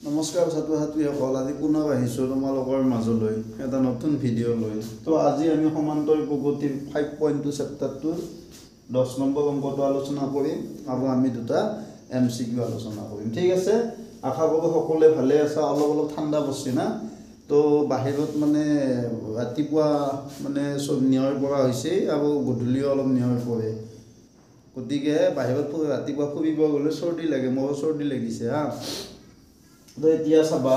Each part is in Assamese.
নমস্কাৰ ছাত্ৰ-ছাত্ৰীসকল, আজি পুনৰ আহিছোঁ তোমালোকৰ মাজলৈ এটা নতুন ভিডিঅ' লৈ। তো আজি আমি সমান্তৰ প্ৰগতিৰ 5.2 চেপ্টাৰটোৰ 10 নম্বৰ অংকটো আলোচনা কৰিম আৰু আমি দুটা MCQ আলোচনা কৰিম। ঠিক আছে, আশা কৰোঁ সকলোৱে ভালে আছে। অলপ ঠাণ্ডা পৰিছে না, তো বাহিৰত মানে ৰাতিপুৱা মানে চব নিয়ৰ পৰা হৈছে আৰু গধূলিও অলপ নিয়ৰ পৰে, গতিকে বাহিৰত ৰাতিপুৱা ফুৰিব গ'লে চৰ্দি লাগে, মোৰো চৰ্দি লাগিছে হা। তো এতিয়া চাবা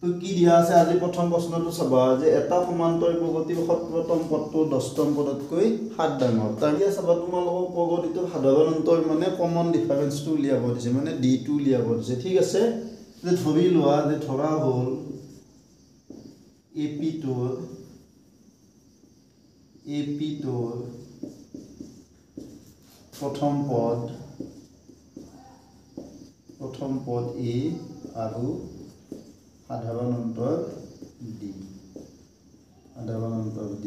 তো কি দিয়া আছে। আজি প্ৰথম প্ৰশ্নটো চাবা যে এটা সমান্তৰ প্ৰগতিৰ 17তম পদটো 10তম পদতকৈ 7 ডাঙৰ। তাৰ এতিয়া চাবা তোমালোকক প্ৰগতিটোৰ সাধাৰণ অন্তৰ মানে কমন ডিফাৰেন্সটো উলিয়াব দিছে, মানে ডিটো উলিয়াব দিছে। ঠিক আছে, যে ধৰি লোৱা যে ধৰা হ'ল এপিটোৰ প্ৰথম পদ A আৰু সাধাৰণ অন্তৰ D।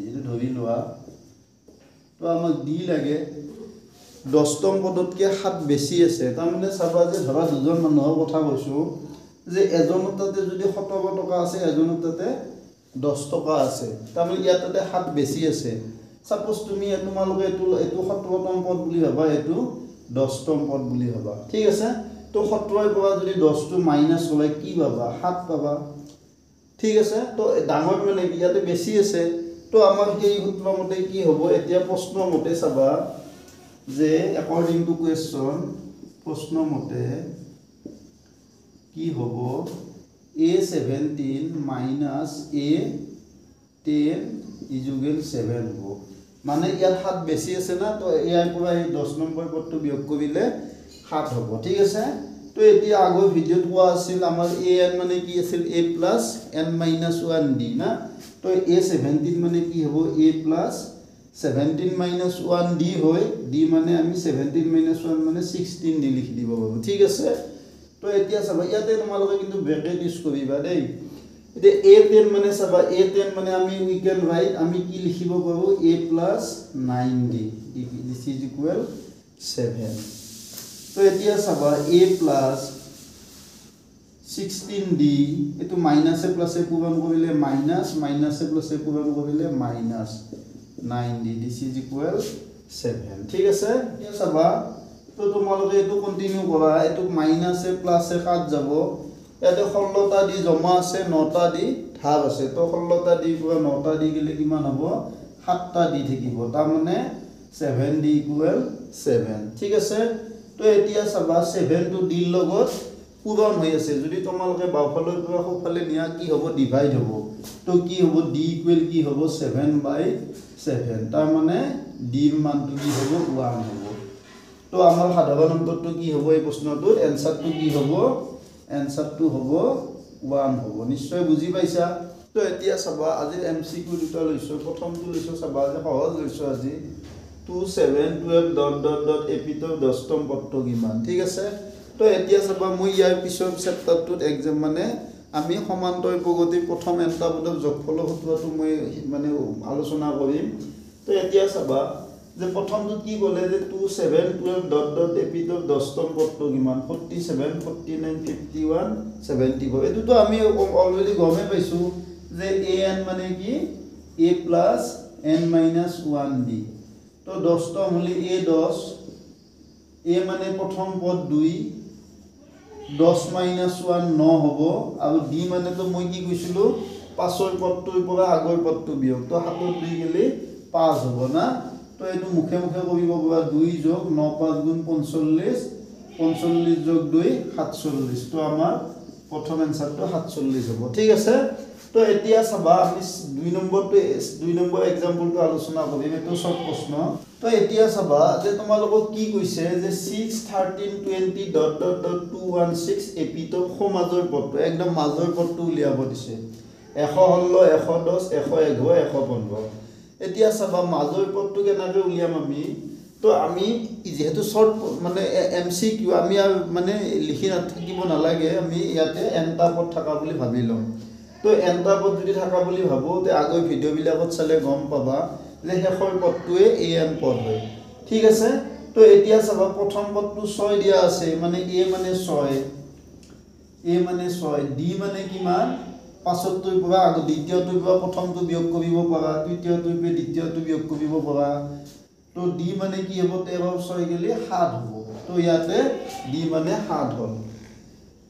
এইটো ধৰি লোৱা, তো আমাক D লাগে। 10তম পদতকৈ 7 বেছি আছে। তাৰমানে চাবা যে ধৰা দুজন মানুহৰ কথা কৈছোঁ, যে এজনৰ তাতে যদি 17 টকা আছে, এজনৰ তাতে 10 টকা আছে। তাৰমানে ইয়াত তাতে 7 বেছি আছে। ছাপ'জ তুমি তোমালোকে এইটো 17তম পদ বুলি ভাবা, এইটো 10তম পদ বুলি ভাবা। ঠিক আছে, তো 17ৰ পৰা যদি 10টো মাইনাছ হ'লে কি পাবা? 7 পাবা। ঠিক আছে, তো ডাঙৰ মানে ইয়াতে বেছি আছে, তো আমাৰ সেই সূত্ৰ মতে কি হ'ব? এতিয়া প্ৰশ্ন মতে চাবা যে একৰ্ডিং টু কুৱেশ্যন, প্ৰশ্ন মতে কি হ'ব? A17 মাইনাছ A10 ইজুগেল 7 হ'ব। মানে ইয়াত 7 বেছি আছে না, তো ইয়াৰ পৰা এই 10 নম্বৰ পদটো বিয়োগ কৰিলে 7 হ'ব। ঠিক আছে, তো এতিয়া আগৰ ভিডিঅ'ত কোৱা আছিল আমাৰ an মানে কি আছিল? A plus n minus 1d না। তো A17 মানে কি হ'ব? A প্লাছ 17 মাইনাছ 1d হয়। d মানে আমি 17 মাইনাছ 1 মানে 16 দি লিখি দিব পাৰোঁ। ঠিক আছে, তো এতিয়া চাবা ইয়াতে তোমালোকে কিন্তু ব্ৰেকেট ইউজ কৰিবা দেই। এতিয়া A10 মানে চাবা, A10 মানে উই কেন ৰাইট, আমি কি লিখিব পাৰোঁ? A plus 9d this is equal 7। তো এতিয়া চাবা A প্লাছ 16d, এইটো মাইনাছে প্লাছে পূৰণ কৰিলে মাইনাছ, মাইনাছে প্লাছে পূৰণ কৰিলে minus 9d this is equal 7। ঠিক আছে, এতিয়া চাবা তো তোমালোকে এইটো কণ্টিনিউ কৰা। এইটো মাইনাছে প্লাছে কাট যাব, ইয়াতে 16টা দি জমা আছে, 9টা দি ধাৰ আছে। তো 16টা দি পৰা 9টা দি গ'লে কিমান হ'ব? 7টা দি থাকিব, তাৰমানে 7d ইকুৱেল 7। ঠিক আছে, তো এতিয়া চাবা 7টো d লগত পূৰণ হৈ আছে। যদি তোমালোকে বাওঁফালৰ পৰা সোঁফালে নিয়া কি হ'ব? ডিভাইড হ'ব। তো কি হ'ব? d ইকুৱেল কি হ'ব? 7/7। তাৰমানে ডিৰ মানটো কি হ'ব? 1 হ'ব। তো আমাৰ সাধাৰণ অন্তৰটো কি হ'ব? এই প্ৰশ্নটোৰ এনচাৰটো কি হ'ব? এনচাৰটো হ'ব 1 হ'ব। নিশ্চয় বুজি পাইছা। তো এতিয়া চাবা আজিৰ MCQ দুটা লৈছোঁ। প্ৰথমটো লৈছোঁ চাবা যে সহজ লৈছোঁ আজি, 2 7 12 এপিটোৰ 10তম পদটো কিমান? ঠিক আছে, তো এতিয়া চাবা মই ইয়াৰ পিছৰ চেপ্টাৰটোত এক্সাম মানে আমি সমান্তৰ প্ৰগতিৰ প্ৰথম এটা পদৰ যোগফলৰ সূত্ৰটো মই মানে আলোচনা কৰিম। তো এতিয়া চাবা যে প্ৰথমটোত কি ক'লে যে 2 7 12 এপিটোৰ 10তম পদটো কিমান? 47 49 51 74। এইটোতো আমি অলৰেডি গমেই পাইছোঁ যে an মানে কি? A plus n minus 1d। তো 10তম হ'লে A10, A মানে প্ৰথম পদ 2, 10 মাইনাছ 1 9 হ'ব, আৰু d মানেতো মই কি কৈছিলোঁ? 5ৰ পদটোৰ পৰা আগৰ পদটো বিয়োগ, তো 7ত 2 গ'লে 5 হ'ব না। তো এইটো মুখে মুখে কৰিব পৰা 2 যোগ 9 5 গুণ 45, 45 যোগ 2 47। তো আমাৰ প্ৰথম এনচাৰটো 47 হ'ব। ঠিক আছে, তো এতিয়া চাবা আমি 2 নম্বৰ এক্সাম্পলটো আলোচনা কৰিম। এইটো চব প্ৰশ্ন। তো এতিয়া চাবা যে তোমালোকক কি কৈছে যে 6 13 20 ... 216 এপিটোৰ সমাজৰ পদটো, একদম মাজৰ পদটো উলিয়াব দিছে। 116 110 111 115। এতিয়া চাবা মাজৰ পদটো কেনেকৈ উলিয়াম আমি? তো আমি যেহেতু শৰ্ট মানে MCQ, আমি আৰু মানে লিখি থাকিব নালাগে, আমি ইয়াতে এনটা পদ থকা বুলি ভাবি ল'ম। তো এনটা পদ যদি থকা বুলি ভাবোঁ, তে আগৰ ভিডিঅ'বিলাকত চালে গম পাবা যে শেষৰ পদটোৱে an পদ হয়। ঠিক আছে, তো এতিয়া চাবা প্ৰথম পদটো 6 দিয়া আছে মানে a মানে 6 a মানে 6 d মানে কিমান পাছৰটোৰ পৰা আগত দ্বিতীয়টোৰ পৰা প্ৰথমটো বিয়োগ কৰিব পাৰা তৃতীয়টোৰ পৰা দ্বিতীয়টো বিয়োগ কৰিব পাৰা তো d মানে কি হ'ব 13 6 গেলি 7 হ'ব তো ইয়াতে d মানে 7 হ'ল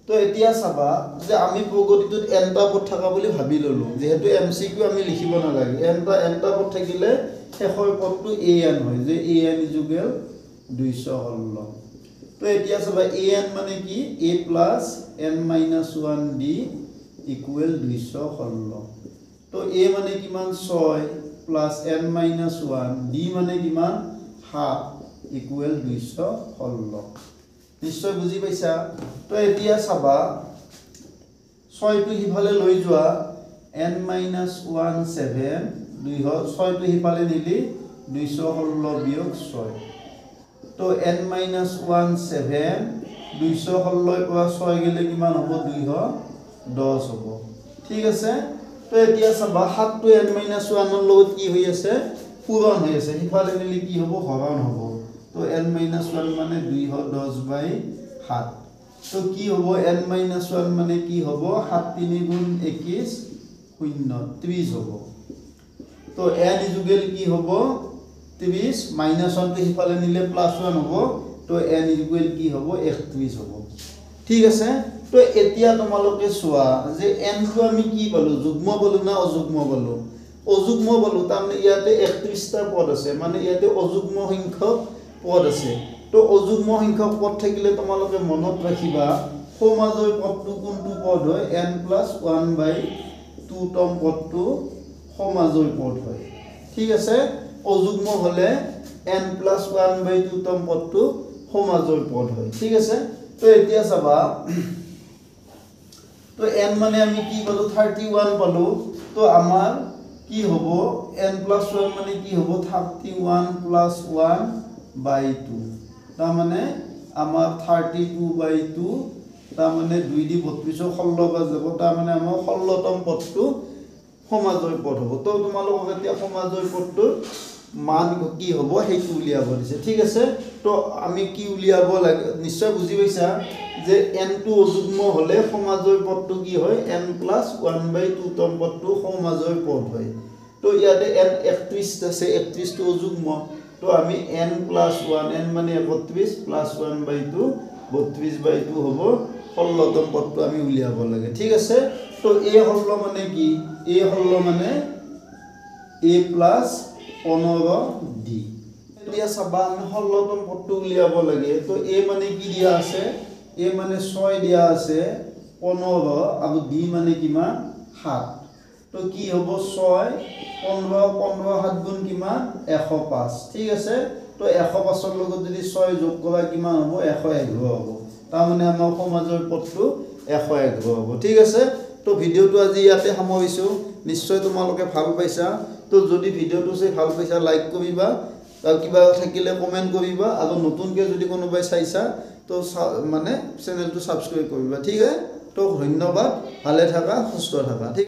তো এতিয়া চাবা যে আমি প্ৰগতিটোত nটা পদ থাকা বুলি ভাবি ললো যেহেতু mcq আমি লিখিব নালাগে nটা পদ থাকিলে শেষৰ পদটো an হয় যে an ইকুৱেল 216 তো এতিয়া চাবা an মানে কি a + n - 1b ইকুৱেল 216 তো a মানে কিমান 6 + n - 1 d মানে কিমান 7 ইকুৱেল 216 নিশ্চয় বুজি পাইছা তো এতিয়া চাবা 6 টো হিফালে লৈ যোৱা n - 1 7 2 হল 6 টো হিফালে নিলি 216 বিয়োগ 6 তো n - 1 7 216 পৰা 6 গেলে কিমান হ'ব 210 হ'ব ঠিক আছে তো এতিয়া চাবা 7 টো n - 1 ৰ লগত কি হৈ আছে পূৰণ হৈ আছে হিফালে নিলি কি হ'ব হৰণ হ'ব তো n - 1 মানে 210/7 তো কি হ'ব n - 1 মানে কি হ'ব 7 3 গুণ 21 0 30 হ'ব তো n ইকুৱেল কি হ'ব 30 -1 টো হিফালে নিলে +1 হ'ব তো n ইকুৱেল কি হ'ব 31 হ'ব ঠিক আছে তো এতিয়া তোমালোকে চোৱা যে n টো আমি কি পালো যুগ্ম পালো না অযুগ্ম পালো অযুগ্ম পালো তাৰমানে ইয়াতে 31 টা পদ আছে মানে ইয়াতে অযুগ্ম সংখ্যক পদ আছে তো অযুগ্ম সংখ্যক পদ থাকিলে তোমালোকে মনত ৰাখিবা সমাজৰ পদটো কোনটো পদ হয় n + 1/2 তম পদটো সমাজৰ পদ হয় ঠিক আছে অযুগ্ম হলে n + 1/2 তম পদটো সমাজৰ পদ হয় ঠিক আছে তো এতিয়া চাবা তো n মানে আমি কি পালো 31 পালো তো আমাৰ কি হ'ব n + 1 মানে কি হ'ব 31 + 1/2 তাৰ মানে আমাৰ 32/2 তাৰ মানে 2 দি 32 16 বা যাব তাৰ মানে আমাৰ 16 তম পদটো সমাজৰ পদ হ'ব তো তোমালোকক এতিয়া সমাজৰ পদটোৰ মান কি হ'ব সেইটো উলিয়াব দিছে ঠিক আছে তো আমি কি উলিয়াব লাগে নিশ্চয় বুজি পাইছা যে n টো অযুগ্ম হলে সমাজৰ পদটো কি হয় n + 1/2 তম পদটো সমাজৰ পদ হয় তো ইয়াতে n 31 আছে 31 টো অযুগ্ম তো আমি n + 1 n মানে 31 + 1/2 32/2 হ'ব 16 তম পদটো আমি উলিয়াব লাগে ঠিক আছে তো a 16 মানে কি a 16 মানে a + 15d এতিয়া চাবা আমি 16 তম পদটো উলিয়াব লাগে তো a মানে কি দিয়া আছে a মানে 6 দিয়া আছে 15 আৰু d মানে কিমান 7 তো কি হ'ব 6 15 15 7 গুণ কিমান 105 ঠিক আছে তো 105 ৰ লগত যদি 6 যোগ কৰা কিমান হ'ব 111 হ'ব তাৰ মানে আমাৰ সমাজৰ পদটো 111 হ'ব ঠিক আছে তো ভিডিওটো আজি ইয়াতে সামৰিছো নিশ্চয় তোমালোকে ভাল পাইছা তো যদি ভিডিওটো চাই ভাল পাইছা লাইক কৰিবা আৰু কিবা থাকিলে কমেন্ট কৰিবা আৰু নতুনকৈ যদি কোনোবাই চাইছা তো মানে চেনেলটো সাবস্ক্ৰাইব কৰিবা ঠিক আছে তো ধন্যবাদ ভালে থাকা সুস্থ থাকা ঠিক